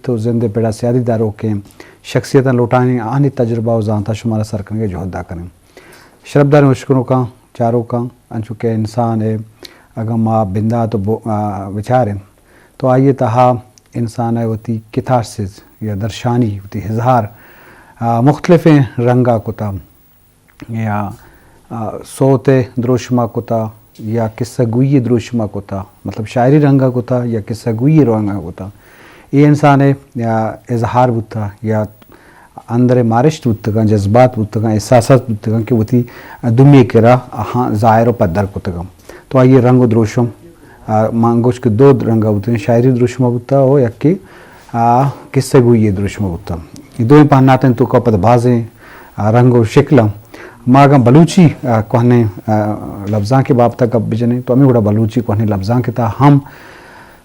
بیت و زندے پیڑا سیادی داروں کے شخصیتاں لوٹانے آنی تجربہ و زانتا شمارا سر کرنے کے جوہد دا کریں شربدار مشکلوں کا چاروں کا انچو کہ انسان ہے اگر ماں بندہ تو بچاریں تو آئیے تہا انسان ہے ہوتی کتھارسز یا درشانی ہوتی اظہار مختلف رنگا کتا یا صوت دروشما کتا یا قصہ گوئی دروشما کتا مطلب شاعری رنگا کتا یا قصہ گوئی رنگا کتا یہ انسان ہے یا اظہار بتا یا اندر مارشت بتگاں جذبات بتگاں احساسات بتگاں کہ وتی دمی کرا ظاہر و پدر کتگاں تو آئیے رنگ و دروشم مانگوش کے دو رنگا ہوتے ہیں شاعری دروشما بتا ہو یا کہ قصہ گوئی دروشما بتا یہ دو ہی پہناتے ہیں تو کا پتہ بازیں رنگ و شکلیں ماں بلوچی کوہنے لفظاں کے باب تک اب بجنے تو ہمیں بڑا بلوچی کوہنے لفظاں کے تا ہم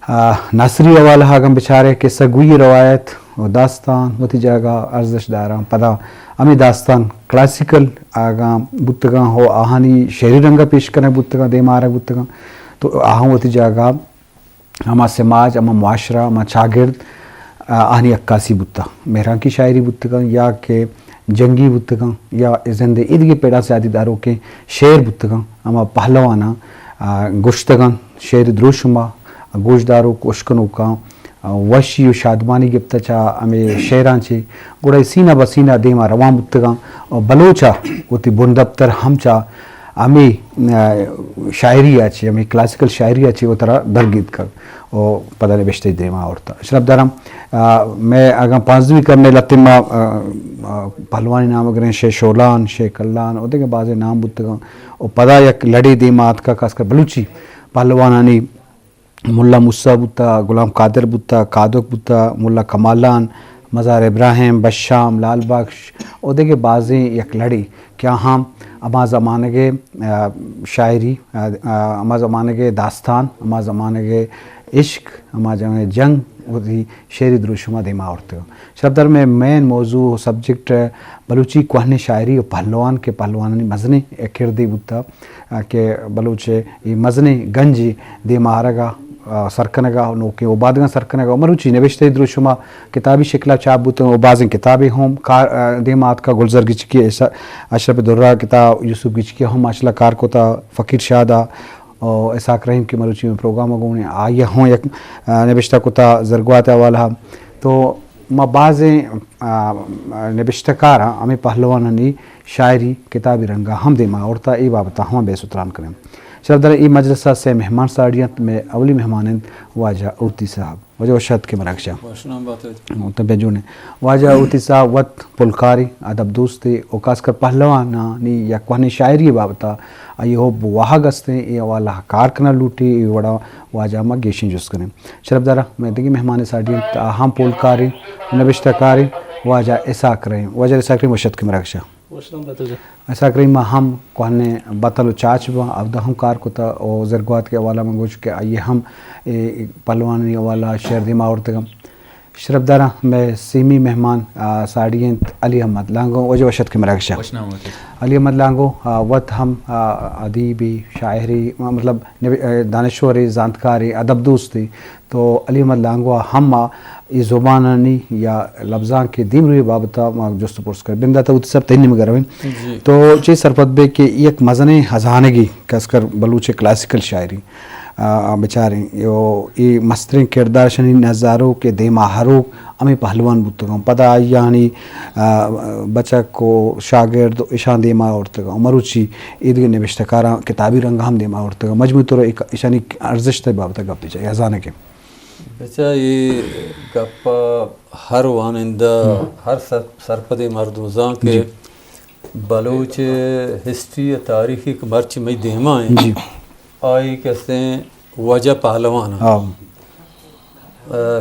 ناصری حوالہ آگم بچارے قصہ گوئی روایت و داستان ہوتی جگہ ارزش داراں پدا ہمیں داستان کلاسیکل آگام بتگاں ہو آہانی شعری رنگا پیش کرنے بتگاں دے مارا بتگاں تو آہاں ہوتی جگہ ہما سماج ہما معاشرہ ہما چاگرد آہنی عکاسی بتا مہران کی شاعری بتگاں یا کہ جنگی بتگاں یا زندے ادگی پیڑا سیادی داروں کے شعر بتگاں ہما پہلوانا گشتگاں شعر دروشما گوشداروں کوشکنوں کا وشی و شادمانی گپتا چا ہمیں شعران چے گوڑا سینہ بسینہ دیما روان بتگاں بلوچا ہوتی بندبتر ہم چا ہمیں شاعری آچے ہمیں کلاسیکل شاعری آچے وہ طرح درگید کر اور پتہ نبشتے دیما ہوتا شرف دارم میں اگر پانچویں کرنے لطمہ پہلوانی نام اگر شے شولان شے کلان اور دیکھیں بعض نام بتگاں اور پتہ یک لڑی دیمات کا خاص کر بلوچی پہلوانانی ملا موسیٰ بتا غلام قادر بتا قادق بتا ملا کمالان مزار ابراہیم بشام لال بخش اور دیکھیں بعضیں یک لڑی کیا ہم اما زمانے کے شاعری اما زمانے کے داستان اما زمانے کے عشق اما زمانے جنگ ہوتی شعری دروشما دیما ہوتے ہو شربدر میں مین موضوع سبجیکٹ بلوچی کوہنی شاعری و پہلوان کے پہلوانی مزنے کردی بتا کہ بلوچے یہ مزنے گنجی دیما آرگا سرکنگا نوکے وبادگاں سرکنگا مروچی نوشتے دروشما کتابی شکلہ چاپ بوتے ہیں بعضیں کتابیں ہوں دیمات کا گلزر گچکی اشرف درہ کتاب یوسف گچکی ہم اشلا کار کو تا فقیر شادہ اور اسحاق رحیم کی مروچی میں پروگرام اگونے آئیے ہوں یک نوشتہ کو تا زرگوات والا تو ما بعضیں نوشتہ کارا ہمیں پہلوانانی شاعری کتابی رنگا ہم دیما اورتا ای بابتا ہم بے ستران کریں شرف در ای مجلسہ سے مہمان ساڑیت میں اولی مہمان واجہ اوتی صاحب وجہ وشد کے مراکشہ تبجونے واجہ اوتی صاحب وط پلکاری ادب دوستی اوکاس کر پہلوانانی یا کوہنی شاعری بابتا یہ ہو بواہ گستے یہ والا کار کرنا لوٹی یہ وڑا واجہ ما گیشن جس کریں شرف در میں دیکھی مہمان ساڑیت ہم پلکاری نوشتہ کاری واجہ اسحاق رحیم واجہ اسحاق رحیم وشد کے مراکشہ ایسا کریم ہم کوہنے بطل و چاچ با اب ہم کار کو تا او زرگوات کے حوالہ منگو چکے آئیے ہم پلوانی حوالہ شہر دیما اورتگم شرف دارہ میں سیمی مہمان ساڑییں علی احمد لانگو وجہ وشد کے مراکشہ علی احمد لانگو وط ہم ادیبی شاعری مطلب دانشوری زانتکاری ادب دوستی تو علی احمد لانگو ہم یہ زبانانی یا لفظاں کے دیم روی بابتا جست پرس کر بندہ تا وہ سب تینی مگر ہوئیں تو چیز سرپت بے کہ یک مزنے ہزانگی کس کر بلوچ کلاسیکل شاعری بچاریں یہ مسترین کردار شنی نظاروں کے دیما حروق ہمیں پہلوان بتگاں پدا یعنی بچہ کو شاگرد اشان دیما اورتگاں مروچی ایدگی نوشتہ کاراں کتابی رنگا ہم دیما اورتگاں مجموعی طور اشانی ارزش تے بابتا گپ دی جائے ہزانے کے بچہ یہ گپا ہر وانندہ ہر سرپدی مردوزاں کے بلوچ ہسٹری تاریخی مرچ میں دیما ہیں آئی کہتے ہیں وجہ پہلوان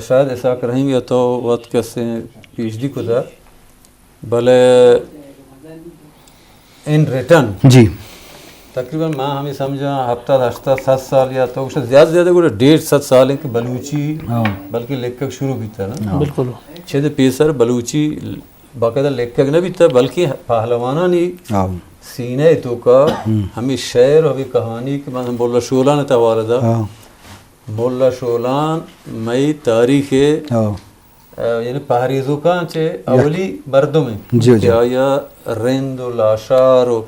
شاید اسحاق رحیم یا تو وقت کہتے ہیں پی ایچ ڈی کو دا بلے ان ریٹن جی تقریباً میں ہمیں سمجھا ہفتہ 7 سال یا تو زیادہ زیادہ کوئی 1.5 سال ہے کہ بلوچی بلکہ لیکھک شروع بھی تھا نا بالکل چھے پیسر بلوچی باقاعدہ لیکھک نہ بھی تھا بلکہ پہلوانا نہیں سینے تو کا ہمیں شعر ہمیں کہانی کہ میں مولا شولان تا والدہ مولا شولان میں تاریخ یعنی پہریزوں کا چے اولی مردوں میں جی کیا یا رند و لاشار و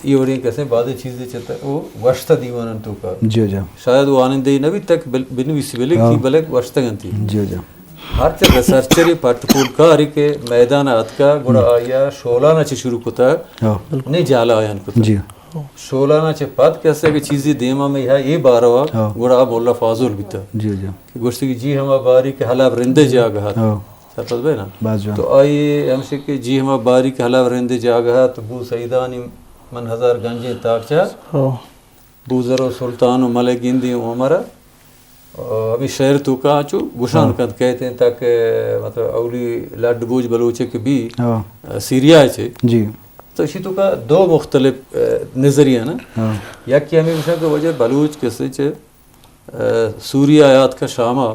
یہ اور کیسے بعض چیزیں چلتا ہے وہ وشتہ دیوانن تو کا جی جی شاید وہ آنندے نبی تک بنوی سی بلے کی بلک وشتہ گنتی جی جی ہر چیز ریسرچری پٹپول کاری کے میدان آت کا گوڑا آیا شولانہ چی شروع کتا نہیں جالا آیان کتا جی شولانہ چی پت کیسے کہ چیزی دیما میں یہ باروا گوڑا مولا فاضل بیتا جی جی گوشتی کی جی ہما باری کے حلاب رندے جا گا سر پت بھائی نا تو آئیے ہم سے کہ جی ہما باری کے حلاب رندے جا گا تو بو سیدانی من ہزار گنجے تاک چا بوزر و سلطان و ملک گندی ہمارا ابھی شہر تو کا چو گشان کند کہتے ہیں تاکہ مطلب اولی لڈ بوجھ بلوچے کے بھی سیریا ہے جی تو اسی تو کا دو مختلف نظریہ نا یا کہ ہمیں گشان کا وجہ بلوچ کیسے چھے سوریہ آیات کا شامہ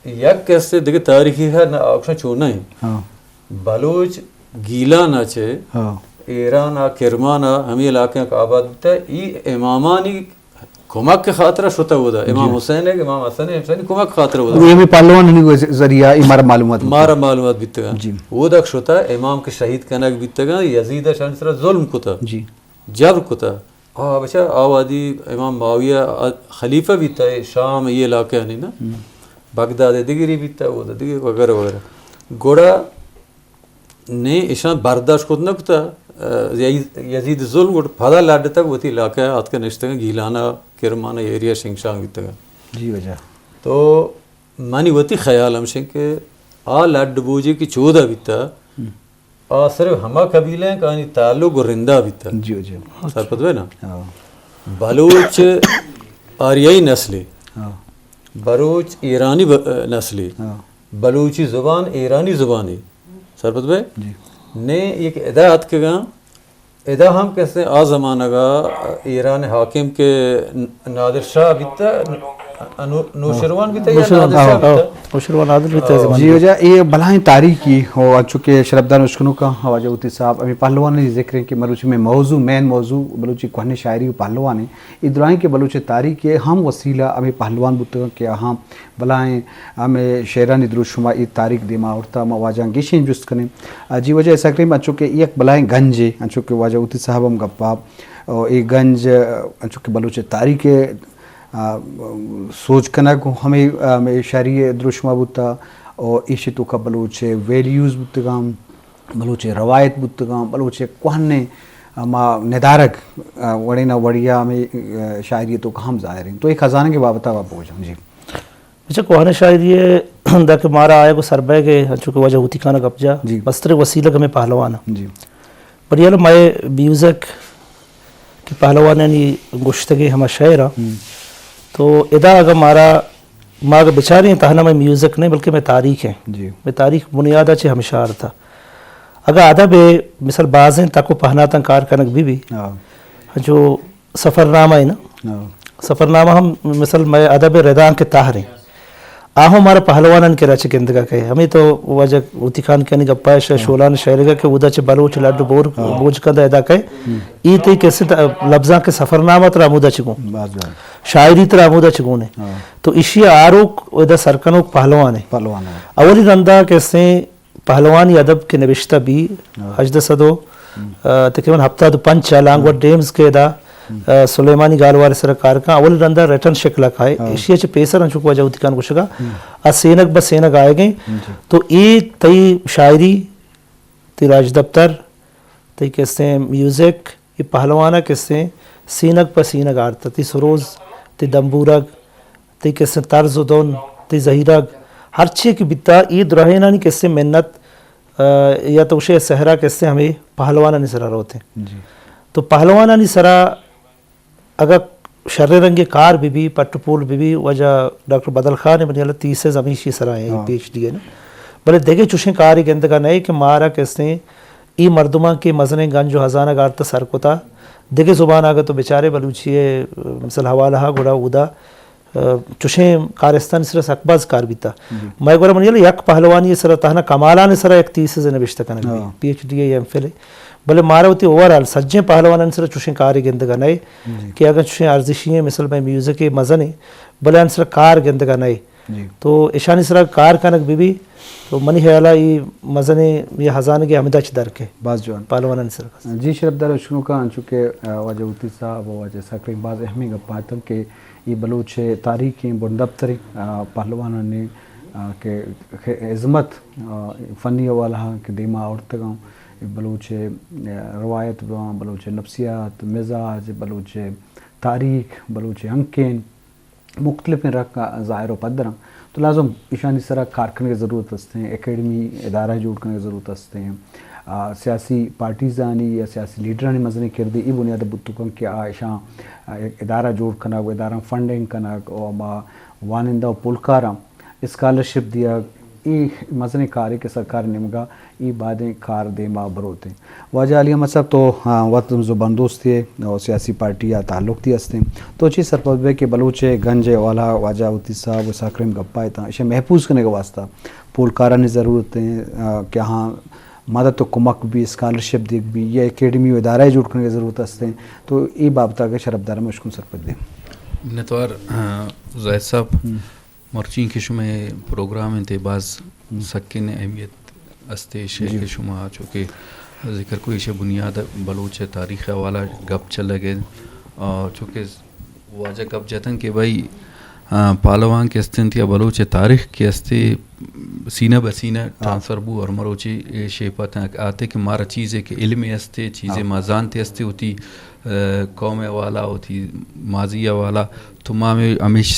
یا کیسے دیکھے تاریخی ہے نا آکشن چھوڑنا ہی بلوچ گیلا نا چھے ایران کرمان ہمیں علاقے کا آباد ہوتا ہے یہ امامانی کمک کے خاطرہ شتا ہوا دا امام حسین ہے امام حسن ہے حسین کمک خاطرہ ہوا دا یہ میں پہلوان نہیں ذریعہ ہمارا معلومات بیتا گا وہ دا شتا امام کے شہید کنک بیتا گا یزید شان سرا ظلم کتا جبر کتا بچا آوادی امام معاویہ خلیفہ بیتا ہے شام یہ علاقہ نہیں نا بغداد دیگری بیتا وہ دا دیگر وغیرہ وغیرہ گوڑا نے اشان برداشت کتنا کتا یزید ظلم گوڑ پھادا لاڈ تک وہ تھی علاقہ ہے آت کا نشتہ گا گیلانا کرمانا ایریا شنگشانگ بیتا گا جی وجہ تو مانی وہ تھی خیال ہم شنگ کہ آ لاڈ بوجے کی چودہ بیتا آ صرف ہما قبیلہ ہیں کہانی تعلق و رندہ بیتا جی وجہ سر پتوے نا بلوچ آریائی نسلی بلوچ ایرانی نسلی بلوچی زبان ایرانی زبانی سر پتوے نے ایک ادایت کے گا ادا ہم کیسے آ زمانہ گا ایران حاکم کے نادر شاہ بیتا نوشروان بیتا یا نادر شاہ بیتا نوشروان نادر بیتا زمانہ جی وجہ یہ بلائیں تاریخی ہو چکے شربدار اشکنوں کا خواجہ اوتی صاحب ابھی پہلوان نے ذکر ہے کہ بلوچی میں مین موضوع بلوچی کوہنی شاعری پہلوان ہے ادرائیں کہ بلوچ تاریخ کے ہم وسیلہ ابھی پہلوان بودتا کہ ہم بلائیں ہمیں شعران درود شما ای تاریخ دیما اورتا مواجہ گیشیں جست کریں جی وجہ ایسا کریں انچو کہ ایک بلائیں گنج ہے انچو کہ واجہ اوتی صاحب ہم گپا ایک گنج انچو کہ بلوچ تاریخ سوچ کنا کو ہمیں شاعری درود شما بودتا اور ایشی تو کا بلوچ ویلیوز بودتگام بلوچ روایت بودتگام بلوچ کوہنے ما ندارک وڑینا وڑیا میں شاعری تو ہم ظاہر ہیں تو ایک خزانے کے بابتا آپ پوچھیں جی اچھا کوہنے شاعری ہے دا کہ مارا آئے کو سربے کے چونکہ وجہ ہوتی کانا گپجا مستر وسیلہ کا میں پہلوانا جی بڑی علم آئے میوزک کہ پہلوانا یعنی گشتگی ہما شعرہ تو ادا اگر ماں اگر بچاری ہیں تہنا میں میوزک نہیں بلکہ میں تاریخ ہیں میں تاریخ بنیادہ چھے ہمشار تھا اگر ادب مثل بازیں تاکو پہناتا کار کنک بھی جو سفرنامہ ہے نا سفرنامہ ہم مثل میں ادب ردان کے تاہریں آہو ہمارا پہلوانن کے رچ گندگا کہے ہمیں تو وجہ اوتی خان کہنی گپا شولان شہرگا کہ ادا چھ بلوچ لڈ بوجھ کندہ ادا کہے ای تی کیسے لفظاں کے سفرنامہ تر آمودہ چگون شاعری تر آمودہ چگون ہے تو اسی آروک ادا سرکنوک پہلوان ہے اولی رندہ کیسے پہلوانی ادب کے نوشتہ بھی حجد صدو تقریباً ہفتہ دو پنچ لانگوٹ ڈیمز کے ادا سلیمانی گالوار سرکار کا اول رندہ ریٹن شکل کھائے اشیا چھ پیسر انچو کو وجہ ہوتی کان کشگا سینک بس سینک آئے گئیں تو ای تی شاعری تی راج دفتر تی کسے میوزک یہ پہلوانا کسے سینک پر سینک آرتا تی سروز تی دمبورگ تی کسے طرز و دون تی زہیرگ ہر چیز کی بیتا ای درہینا نہیں کسے منت یا تو اسے سہرہ کسے ہمیں پہلوانا نہیں سرا روتے تو پہلوانا نہیں سرا اگر شر رنگ کار بھی پٹپول بھی وجہ ڈاکٹر بدل خان نے بنی اللہ 30 زمینشی سرائے پی ایچ ڈی ہے نا بلے دیکھے چوشیں کاری گندگا نہیں کہ مارا کسے ای مردمہ کے مزنے گنج و ہزانہ گارتا سر کو تا دیکھے زبان آگا تو بیچارے بلوچی ہے مثل حوالہ گوڑا اودا چوشیں کارستان سر سکباز کار بیتا میں گوڑا بنی اللہ یک پہلوانی سر تہنا کمالان سر ایک 30 سے نوشتہ کنگ پی ایچ ڈی ہے یا ایم فل ہے بلے مارا ہوتی اوورال سجیں پہلوان سر چوشیں کاری گندگا نہیں کہ اگر چوشیں ارزشی ہیں مثل میں میوزک مزن ہے بلے انسر کار گندگا نہیں تو ایشانی سرا کار کنک بھی تو منی خیالہ یہ مزنے یہ ہزان کے ہمدہ چدر کے باز جوان پہلوان سر جی شرف دار شنو کا چونکہ واجہ اوتی صاحب واجہ سکرین باز اہمی گپاتن کہ یہ بلوچ تاریخی بندبتری پہلوانوں نے کہ عظمت فنی والا کہ دیما عورتگاں بلوچ روایت بلوچ نفسیات مزاج بلوچ تاریخ بلوچ انکین مختلف رکھ کا ظاہر و پدراں تو لازم ایشانی سرا کارخانے کی ضرورت ہستے ہیں اکیڈمی ادارہ جوڑ کرنے کی ضرورت ہستے ہیں سیاسی پارٹیزانی یا سیاسی لیڈرانی مزنی کردی ای بنیاد بتکن کہ ایشاں ادارہ جوڑ کرنا ادارہ فنڈنگ کرنا اور وانندہ و پولکاراں اسکالرشپ دیا ای مزنی کاری کے سرکار نمگا ای بادیں کار دے ماں بروتے ہیں واجہ علی احمد صاحب تو وقت زبان دوست تھے اور سیاسی پارٹی یا تعلق تھی ہستے تو چیز سرپوز کہ بلوچے گنج والا واجہ اوتی صاحب و ساکرم گپائے تھا اسے محفوظ کرنے کا واسطہ پولکارانی ضرورت ہیں کہ ہاں مدد و کمک بھی اسکالرشپ دیکھ بھی یا اکیڈمی و ادارہ جوڑ کرنے کی ضرورت ہستے ہیں تو ای بابطہ کے شرف دارہ میں اشکن سرپوز دیں نتوار زاہد صاحب مرچین کے شما پروگرام انتے باز سکن اہمیت استے شیخ کے شما چونکہ ذکر کوئی شے بنیاد بلوچ تاریخ والا گپ چل لگے اور چونکہ واجہ گپ جتن کہ بھائی پالوان کے استن تیا بلوچ تاریخ کے استے سینہ بسینہ ٹرانسفر بو اور مروچی شیپت آتے کہ مارا چیزیں کہ علم استے چیزیں مازانتے استے ہوتی قوم والا ہوتی ماضیہ والا تو ماں میں ہمیش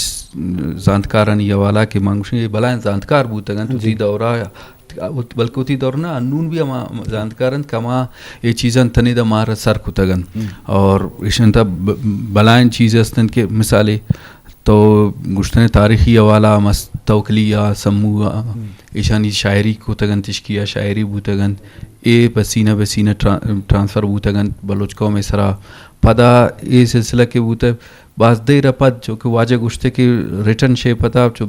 زانتکارانی یا والا کہ مانگوشیں بلائیں زانتکار بوتگن تو تی دورا بلکہ تی دور نا انون بھی ہما زانتکارن کما یہ چیزاں تنی دا مارا سر کتگن اور اشن تا بلائیں چیزیں استن کے مثالے تو گشتن تاریخی حوالہ توکلیہ سموہ ایشانی شاعری کتگن تشکیہ شاعری بوتگن اے پسینہ بسینہ ٹرانسفر بوتگن بلوچ قوم سرا پدا اے سلسلہ کے بوتا بعض دیر پد جو کہ واجہ گشتے کے ریٹن شے پتا جو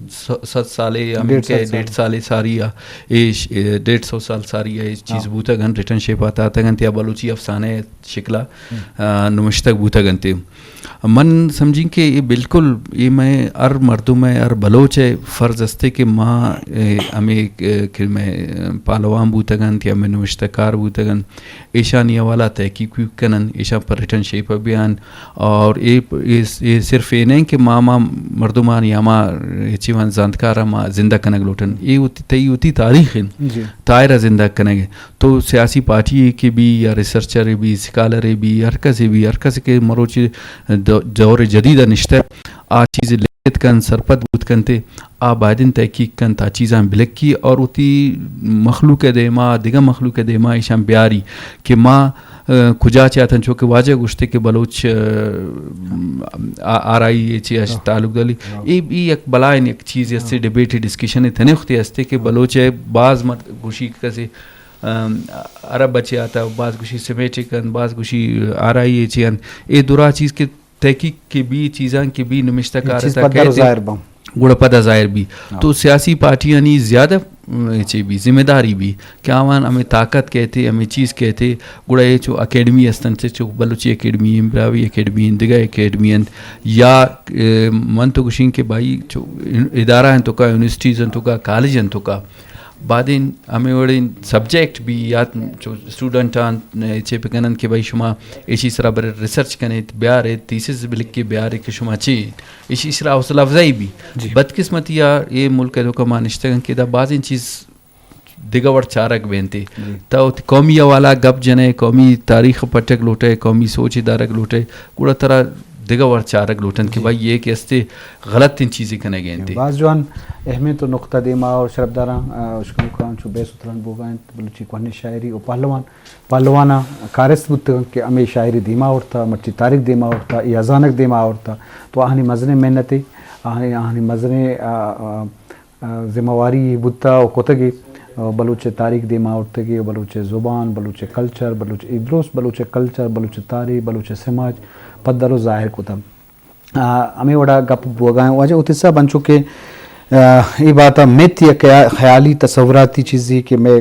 7 سالے یا 1.5 سالے ساری اے 150 سال ساری اے چیز بوتا گن ریٹن شے پتا تگن تیا بلوچی افسانے شکلہ نمشتک بوتا گن تے من سمجھیں کہ یہ بالکل یہ میں ار مردم ہے ار بلوچ ہے فرض استے کہ ماں ہمیں کہ میں پالوان بوتگن یا میں نوشتکار بوتگن ایشانی والا تحقیق کنن ایشا پر ریٹن شیپ بیان اور یہ صرف یہ نہیں کہ ماں مردمان یا ماں چیوان زاندکارا ماں زندہ کنگ لوٹن یہ ہوتی تاریخ تائرہ زندہ کنگ تو سیاسی پارٹی کے بھی یا ریسرچر بھی سکالر بھی ہرکس کے مروچی دور جدید نشتہ آ چیز لیت کن سرپت بود کنتے آ بائدن تحقیق کن تا چیزاں بلکی اور اتی مخلوق دیما دیگا مخلوق دیما ایشان بیاری کہ ماں کجا چاہتن چونکہ واجہ گشتے کہ بلوچ آرائی یہ چیز تعلق دلی ای ایک بلائن ایک چیز اس سے ڈیبیٹی ڈسکشن تنختی ہستے کہ بلوچ بعض گوشی کسی عرب بچے آتا بعض گوشی سمیٹی کن بعض گوشی آرائی یہ چیزاں اے دورا چیز کے تحقیق کے بھی چیزاں کے بھی نمشتہ کارتا کہتے گوڑا پدہ ظاہر بھی تو سیاسی پارٹیاں نہیں زیادہ چی بھی ذمہ داری بھی کہ آوان ہمیں طاقت کہتے ہمیں چیز کہتے گوڑا یہ چو اکیڈمی استن سے چو Balochi academy Brahui academy دگا academy یا من تو گشین کے بھائی چو ادارہ ہیں تو کا یونیورسٹیز ہیں تو کا کالج ہیں تو کا بعدین ہمیں وڑین سبجیکٹ بھی یا جو اسٹوڈنٹان چے پکنن کہ بھائی شما ایشی سرا بر ریسرچ کنے بیار ہے تیسیس بلک کے بیار ہے کہ شما چی ایشی سرا حوصلہ افزائی بھی بدقسمتی یا یہ ملک ہے تو کا مانشتگن کہ دا بعضین چیز دیگا چارک بینتے تو قومی والا گپ جنے قومی تاریخ پٹک لوٹے قومی سوچ ادارک لوٹے گوڑا طرح دیگا ور چارک لوٹن کہ بھائی یہ کہ استے غلط تین چیزیں کنے گئے تھے بعض جوان اہمیت و نقطہ دیما اور شرف داراں اشکم کان چو بے ستران بوگائیں بلوچی کوہنی شاعری و پہلوانا کارست بودتگن کہ ہمیں شاعری دیما ہوتا مرچی تاریخ دیما ہوتا یا ازانک دیما ہوتا تو آہنی مزنے محنتی آہنی مزنے ذمہ واری بودتا و کتگی بلوچ تاریخ دیما ہوتگی بلوچ زبان بلوچ کلچر بلوچ ادروس بلوچ کلچر بلوچ تاریخ بلوچ سماج پدر و ظاہر کتب ہمیں وڑا گپ بوگائیں واجہ اتسا بن چکے یہ بات میت یا خیالی تصوراتی چیزی کہ میں